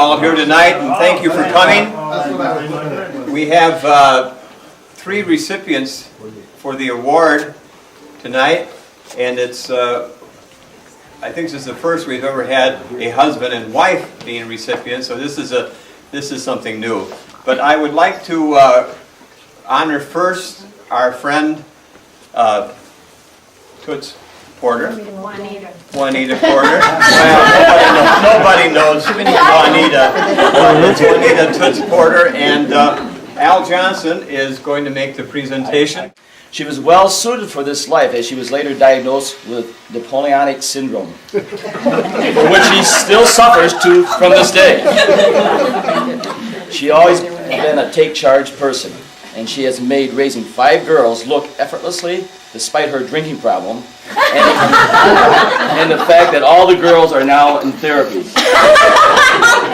all here tonight, and thank you for coming. We have 3 recipients for the award tonight, and it's I think this is the first we've ever had a husband and wife being recipients, so this is something new. But I would like to honor first our friend Toots Porter. Juanita Porter. Well, nobody knows Juanita. It's Juanita Toots Porter, and Al Johnson is going to make the presentation. She was well suited for this life as she was later diagnosed with Napoleonic syndrome, for which she still suffers from this day. She always been a take-charge person, and she has made raising 5 girls look effortlessly despite her drinking problem, and the fact that all the girls are now in therapy.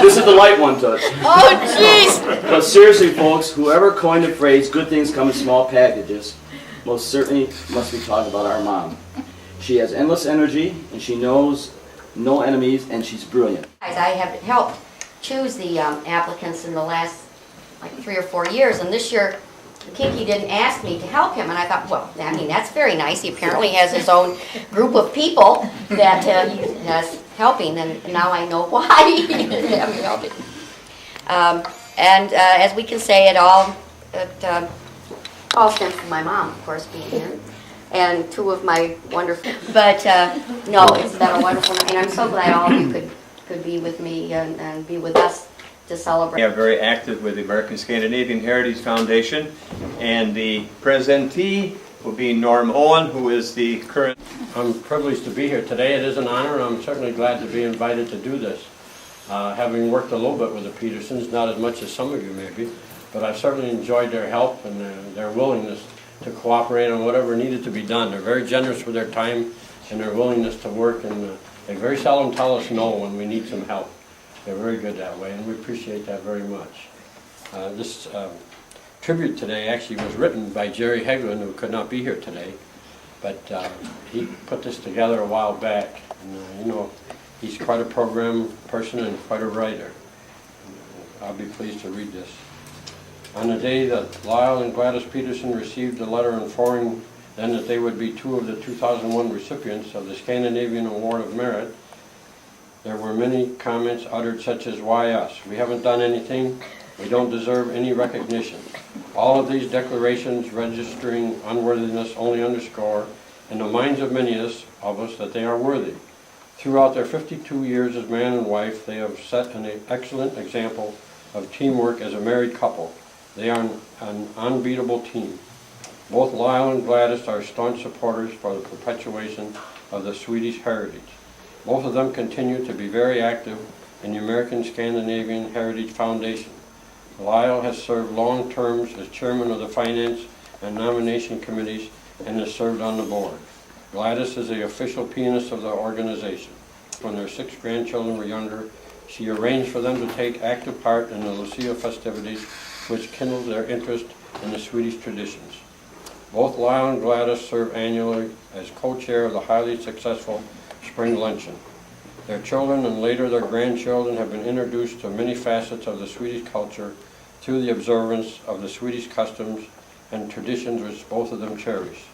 This is the light one, Toots. Oh, jeez! But seriously, folks, whoever coined the phrase, good things come in small packages, most certainly must be talking about our mom. She has endless energy, and she knows no enemies, and she's brilliant. I have helped choose the applicants in the last like 3 or 4 years, and this year Kinky didn't ask me to help him, and I thought, well, I mean, that's very nice. He apparently has his own group of people that he has helping, and now I know why he didn't have me helping. As we can say, it all stems from my mom, of course, being here, and 2 of my wonderful, but no, it's been a wonderful night, and I'm so glad all of you could be with me and be with us to celebrate. We are very active with the American Scandinavian Heritage Foundation, and the presentee will be Norm Owen, who is the current. I'm privileged to be here today. It is an honor, and I'm certainly glad to be invited to do this. Having worked a little bit with the Petersons, not as much as some of you maybe, but I've certainly enjoyed their help and their willingness to cooperate on whatever needed to be done. They're very generous with their time and their willingness to work, and they very seldom tell us no when we need some help. They're very good that way, and we appreciate that very much. This tribute today actually was written by Jerry Heglin, who could not be here today, but he put this together a while back. And, you know, he's quite a program person and quite a writer. I'll be pleased to read this. On the day that Lyle and Gladys Peterson received a letter informing them that they would be 2 of the 2001 recipients of the Scandinavian Award of Merit, there were many comments uttered such as, why us? We haven't done anything. We don't deserve any recognition. All of these declarations registering unworthiness only underscore in the minds of many of us that they are worthy. Throughout their 52 years as man and wife, they have set an excellent example of teamwork as a married couple. They are an unbeatable team. Both Lyle and Gladys are staunch supporters for the perpetuation of the Swedish heritage. Both of them continue to be very active in the American Scandinavian Heritage Foundation. Lyle has served long terms as chairman of the Finance and Nomination Committees and has served on the board. Gladys is the official pianist of the organization. When their 6 grandchildren were younger, she arranged for them to take active part in the Lucia festivities, which kindled their interest in the Swedish traditions. Both Lyle and Gladys serve annually as co-chair of the highly successful Spring Luncheon. Their children and later their grandchildren have been introduced to many facets of the Swedish culture through the observance of the Swedish customs and traditions which both of them cherish.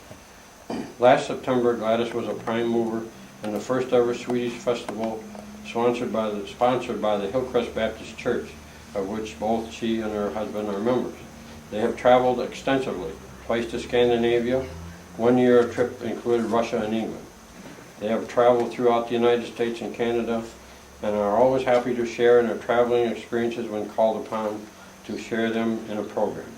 Last September, Gladys was a prime mover in the first ever Swedish festival sponsored by the Hillcrest Baptist Church, of which both she and her husband are members. They have traveled extensively, twice to Scandinavia. 1 year a trip included Russia and England. They have traveled throughout the United States and Canada and are always happy to share in their traveling experiences when called upon to share them in a program.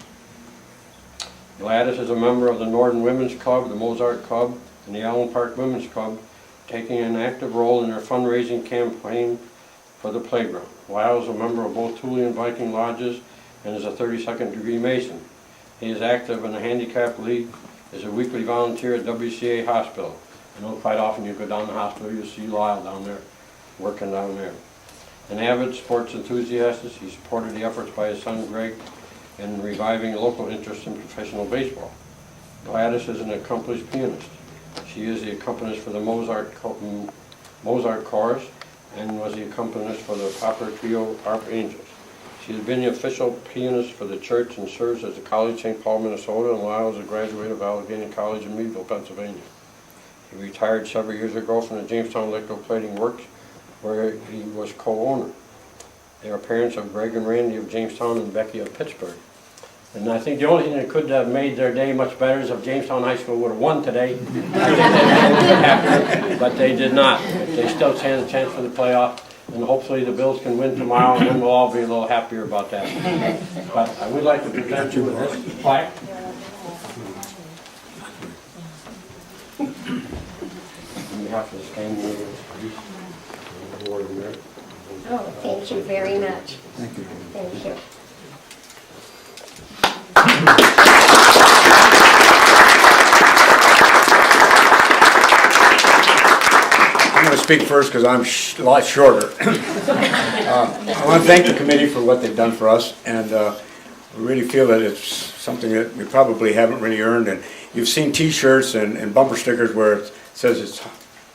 Gladys is a member of the Northern Women's Club, the Mozart Club, and the Allen Park Women's Club, taking an active role in their fundraising campaign for the playground. Lyle is a member of both Thule and Viking Lodges and is a 32nd degree Mason. He is active in the Handicap League, is a weekly volunteer at WCA Hospital. I know quite often you go down the hospital, you see Lyle down there, working down there. An avid sports enthusiast, he supported the efforts by his son Greg in reviving local interest in professional baseball. Gladys is an accomplished pianist. She is the accompanist for the Mozart chorus and was the accompanist for the Popper Trio Harp Angels. She has been the official pianist for the church and serves as a College St. Paul, Minnesota, and Lyle is a graduate of Allegheny College in Meadville, Pennsylvania. He retired several years ago from the Jamestown Electroplating Works, where he was co-owner. They are parents of Greg and Randy of Jamestown and Becky of Pittsburgh. And I think the only thing that could have made their day much better is if Jamestown High School would have won today. But they did not. They still stand a chance for the playoff, and hopefully the Bills can win tomorrow, and then we'll all be a little happier about that. But I would like to present you with this plaque. On behalf of the Scandinavian Award of Merit. Oh, thank you very much. Thank you. Thank you. I'm going to speak first because I'm a lot shorter. I want to thank the committee for what they've done for us, and we really feel that it's something that we probably haven't really earned. And you've seen T-shirts and bumper stickers where it says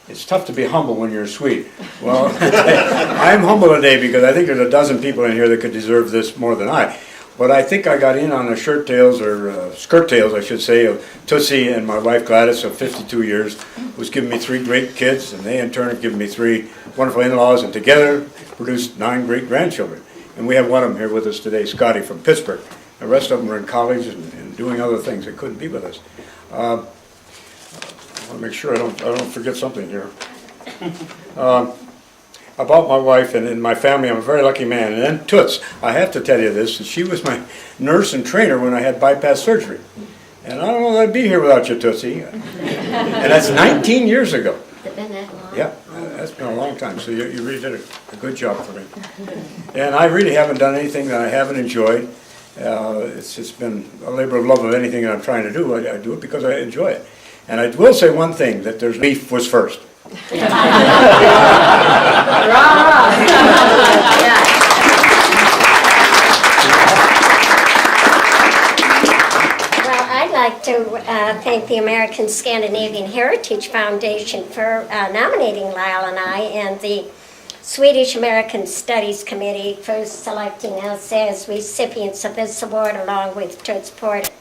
it's tough to be humble when you're sweet. Well, I'm humble today because I think there's a dozen people in here that could deserve this more than I. But I think I got in on the shirt tails, or skirt tails, I should say, of Tootsie and my wife Gladys of 52 years, who's given me 3 great kids, and they in turn have given me 3 wonderful in-laws, and together produced 9 great grandchildren. And we have one of them here with us today, Scotty from Pittsburgh. The rest of them are in college and doing other things. They couldn't be with us. I want to make sure I don't forget something here. About my wife and my family, I'm a very lucky man. And then Toots, I have to tell you this, she was my nurse and trainer when I had bypass surgery. And I don't know that I'd be here without you, Tootsie. And that's 19 years ago. Has it been that long? Yeah, that's been a long time, so you really did a good job for me. And I really haven't done anything that I haven't enjoyed. It's just been a labor of love of anything that I'm trying to do. I do it because I enjoy it. And I will say one thing, that there's beef was first. Well, I'd like to thank the American Scandinavian Heritage Foundation for nominating Lyle and I, and the Swedish American Studies Committee for selecting us as recipients of this award along with Toots Porter.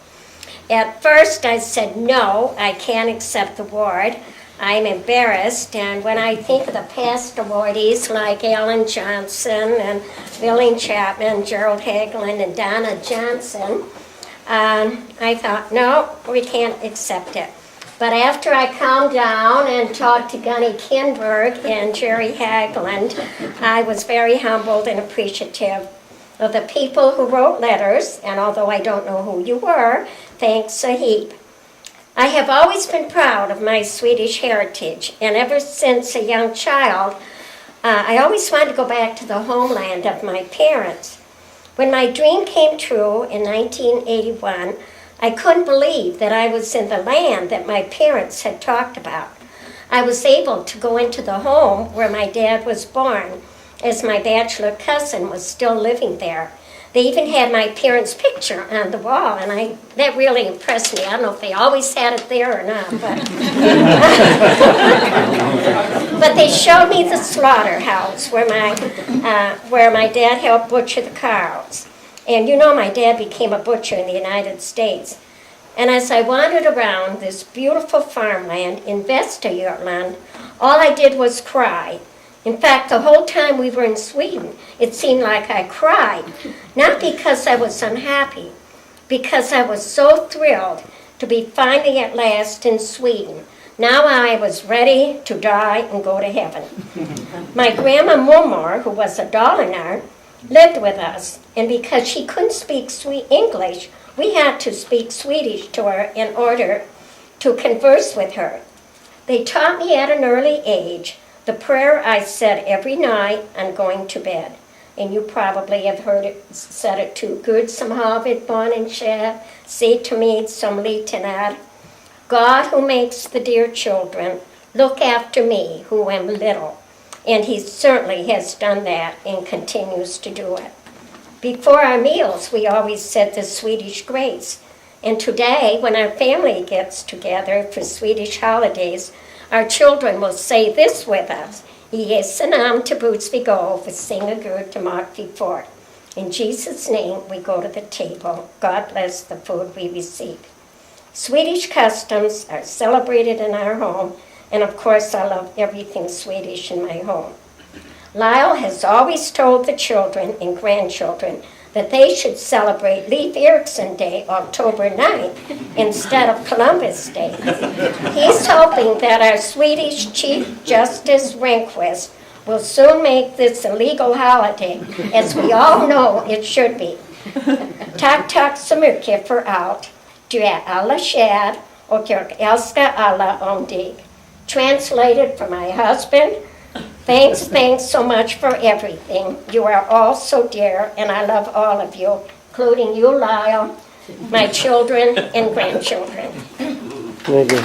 At first I said, no, I can't accept the award. I'm embarrassed, and when I think of the past awardees like Alan Johnson and Billy Chapman, Gerald Hagelin, and Donna Johnson, I thought, no, we can't accept it. But after I calmed down and talked to Gunny Kinberg and Jerry Hageland, I was very humbled and appreciative of the people who wrote letters, and although I don't know who you were, thanks a heap. I have always been proud of my Swedish heritage, and ever since a young child, I always wanted to go back to the homeland of my parents. When my dream came true in 1981, I couldn't believe that I was in the land that my parents had talked about. I was able to go into the home where my dad was born, as my bachelor cousin was still living there. They even had my parents' picture on the wall, and that really impressed me. I don't know if they always had it there or not, but they showed me the slaughterhouse where my dad helped butcher the cows. And you know, my dad became a butcher in the United States. And as I wandered around this beautiful farmland in Västergötland, all I did was cry. In fact, the whole time we were in Sweden, it seemed like I cried. Not because I was unhappy, because I was so thrilled to be finally at last in Sweden. Now I was ready to die and go to heaven. My grandma Mormor, who was a Dalinar, lived with us, and because she couldn't speak English, we had to speak Swedish to her in order to converse with her. They taught me at an early age the prayer I said every night on going to bed. And you probably have said it too. Gud som havet barnen kär, se to me som liten är. God who makes the dear children, look after me who am little. And he certainly has done that and continues to do it. Before our meals, we always said the Swedish grace. And today, when our family gets together for Swedish holidays, our children will say this with us, Yes, and to Boots we go, we sing a good to Mark before. In Jesus' name, we go to the table. God bless the food we receive. Swedish customs are celebrated in our home, and of course I love everything Swedish in my home. Lyle has always told the children and grandchildren that they should celebrate Leif Erikson Day, October 9th, instead of Columbus Day. He's hoping that our Swedish Chief Justice Rehnquist will soon make this a legal holiday, as we all know it should be. Tack så mycket för allt. Du är alla kär och jag älskar alla om dig. Translated for my husband, thanks so much for everything. You are all so dear, and I love all of you, including you, Lyle, my children and grandchildren. Thank you.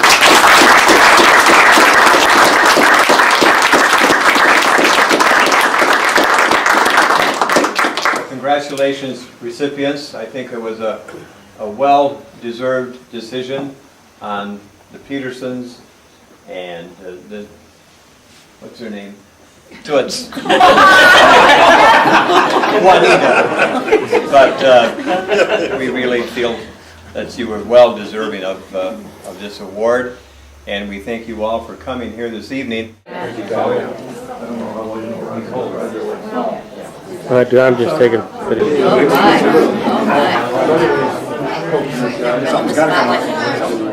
Congratulations, recipients. I think it was a well-deserved decision on the Petersons and the what's her name? Toots. Juanita. But we really feel that you were well deserving of this award, and we thank you all for coming here this evening. I'm just taking video. Something's gotta come up.